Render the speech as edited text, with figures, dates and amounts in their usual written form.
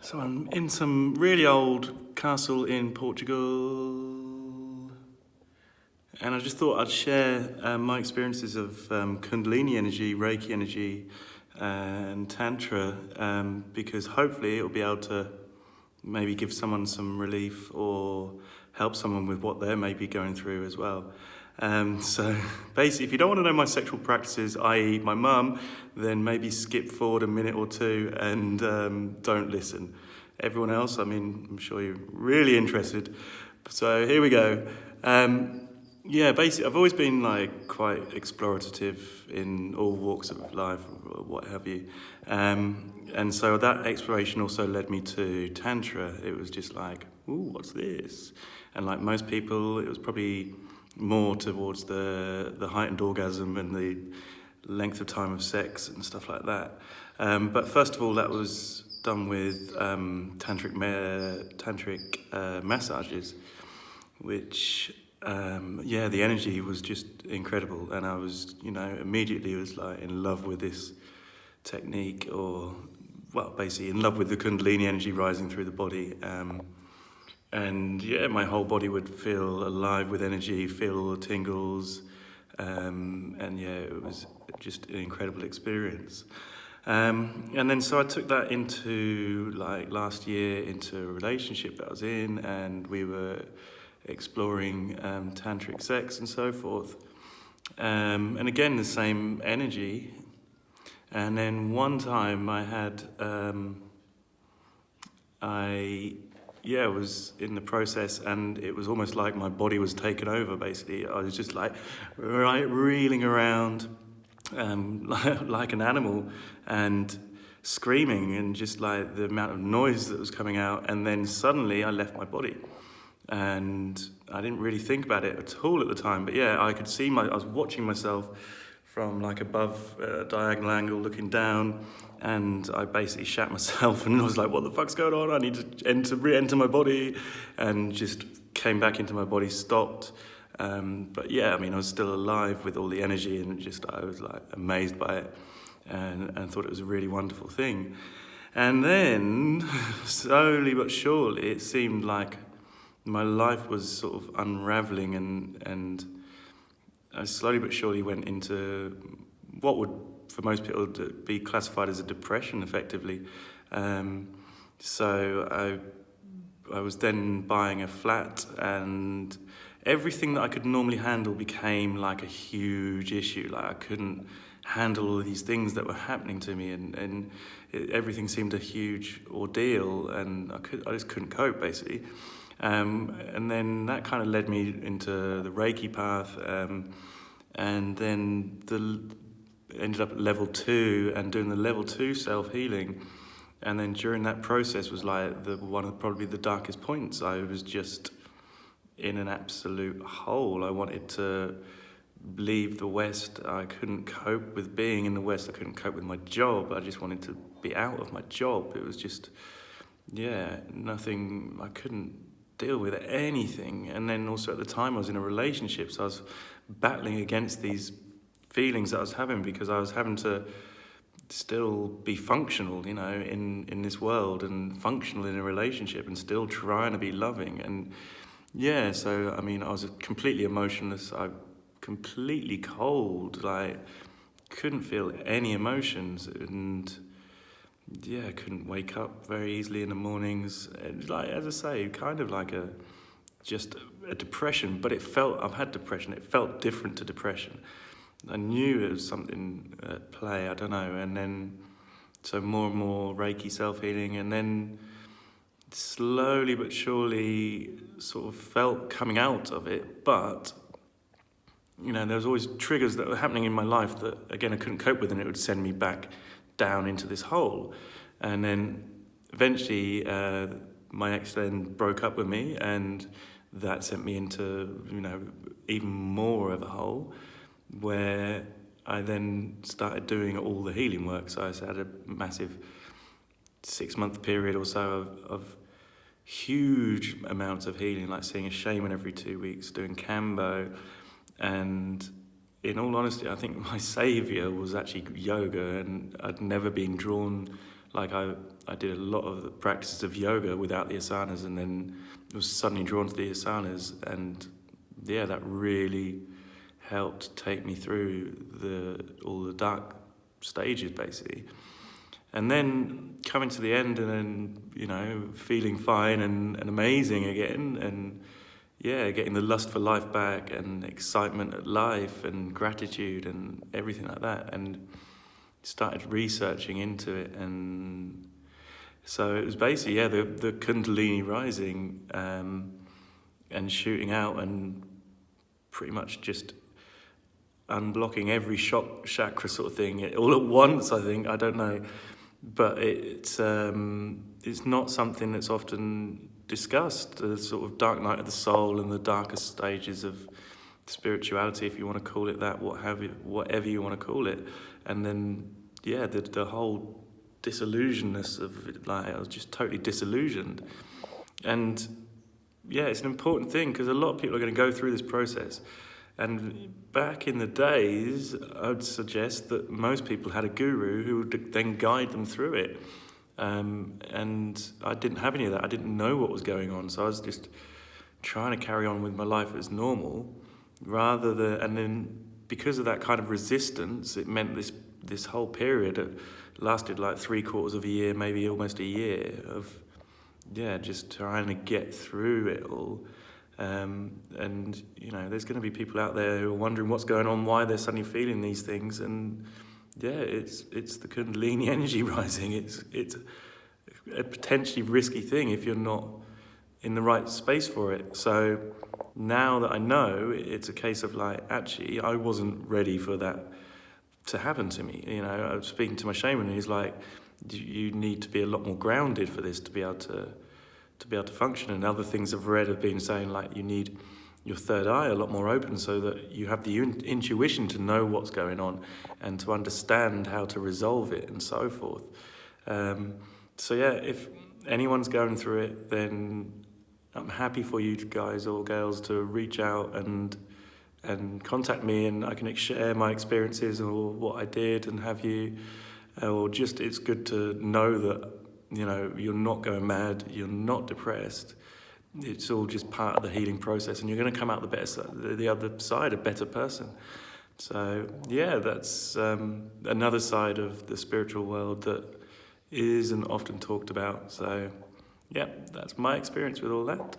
So I'm in some really old castle in Portugal, and I just thought I'd share my experiences of Kundalini energy, Reiki energy, and Tantra, because hopefully it'll be able to maybe give someone some relief or help someone with what they're maybe going through as well. So basically, if you don't want to know my sexual practices, i.e. my mum, then maybe skip forward a minute or two and don't listen. Everyone else, I mean, I'm sure you're really interested. So here we go. Basically, I've always been like quite explorative in all walks of life, or what have you. And so that exploration also led me to Tantra. It was just like, ooh, what's this? And like most people, it was probably more towards the heightened orgasm and the length of time of sex and stuff like that. But first of all, that was done with tantric massages, which the energy was just incredible, and I was immediately was like in love with this technique, or well, basically in love with the Kundalini energy rising through the body. And my whole body would feel alive with energy, feel all the tingles, it was just an incredible experience. And then so I took that into like last year into a relationship that I was in, and we were exploring tantric sex and so forth. And again, the same energy. And then one time I had, was in the process, and it was almost like my body was taken over, basically. I was just like reeling around like an animal and screaming, and just like the amount of noise that was coming out. And then suddenly I left my body. And I didn't really think about it at all at the time. But I could see I was watching myself from like above a diagonal angle looking down, and I basically shat myself, and I was like, what the fuck's going on? I need to re-enter my body, and just came back into my body, stopped. I was still alive with all the energy, and I was like amazed by it, and thought it was a really wonderful thing. And then slowly but surely it seemed like my life was sort of unraveling, and I slowly but surely went into what would, for most people, be classified as a depression, effectively. So I was then buying a flat, and everything that I could normally handle became like a huge issue. Like I couldn't handle all of these things that were happening to me, and everything seemed a huge ordeal, and I just couldn't cope, basically. And then that kind of led me into the Reiki path, and then ended up at level 2 and doing the level 2 self-healing. And then during that process was like one of probably the darkest points. I was just in an absolute hole. I wanted to leave the West. I couldn't cope with being in the West. I couldn't cope with my job. I just wanted to be out of my job. It was just, nothing. I couldn't deal with anything. And then also at the time I was in a relationship, so I was battling against these feelings that I was having, because I was having to still be functional, in this world, and functional in a relationship, and still trying to be loving. And so I was completely emotionless. I completely cold, like couldn't feel any emotions, and I couldn't wake up very easily in the mornings. Like, as I say, kind of like just a depression, but I've had depression, it felt different to depression. I knew it was something at play, I don't know. And then, so more and more Reiki self-healing, and then slowly but surely sort of felt coming out of it. But, there was always triggers that were happening in my life that, again, I couldn't cope with, and it would send me back down into this hole. And then eventually my ex then broke up with me, and that sent me into even more of a hole, where I then started doing all the healing work. So I had a massive 6-month period or so of huge amounts of healing, like seeing a shaman every 2 weeks, doing Kambo. And in all honesty, I think my saviour was actually yoga, and I'd never been drawn Like I did a lot of the practices of yoga without the asanas, and then was suddenly drawn to the asanas, and yeah, that really helped take me through all the dark stages basically. And then coming to the end, and then feeling fine and amazing again, and yeah, getting the lust for life back and excitement at life and gratitude and everything like that, and started researching into it. And so it was basically the Kundalini rising, and shooting out and pretty much just unblocking every chakra sort of thing all at once. I think, I don't know, but it's not something that's often discussed. The sort of dark night of the soul and the darkest stages of spirituality, if you want to call it that, whatever you want to call it. And then the whole disillusionness of it, like I was just totally disillusioned. And yeah, it's an important thing because a lot of people are going to go through this process. And back in the days, I would suggest that most people had a guru who would then guide them through it. And I didn't have any of that. I didn't know what was going on. So I was just trying to carry on with my life as normal, and then because of that kind of resistance, it meant this whole period, it lasted like 3/4 of a year, maybe almost a year of, just trying to get through it all. And there's going to be people out there who are wondering what's going on, why they're suddenly feeling these things, and it's the Kundalini energy rising. It's a potentially risky thing if you're not in the right space for it. So now that I know, it's a case of like, actually, I wasn't ready for that to happen to me. I was speaking to my shaman, and he's like, you need to be a lot more grounded for this to be able to function. And other things I've read have been saying, like, you need your third eye a lot more open so that you have the intuition to know what's going on and to understand how to resolve it and so forth. So if anyone's going through it, then I'm happy for you guys or girls to reach out and contact me, and I can share my experiences or what I did and have you. Or just, it's good to know that you're not going mad, you're not depressed. It's all just part of the healing process, and you're going to come out the other side a better person. So that's another side of the spiritual world that isn't often talked about. So that's my experience with all that.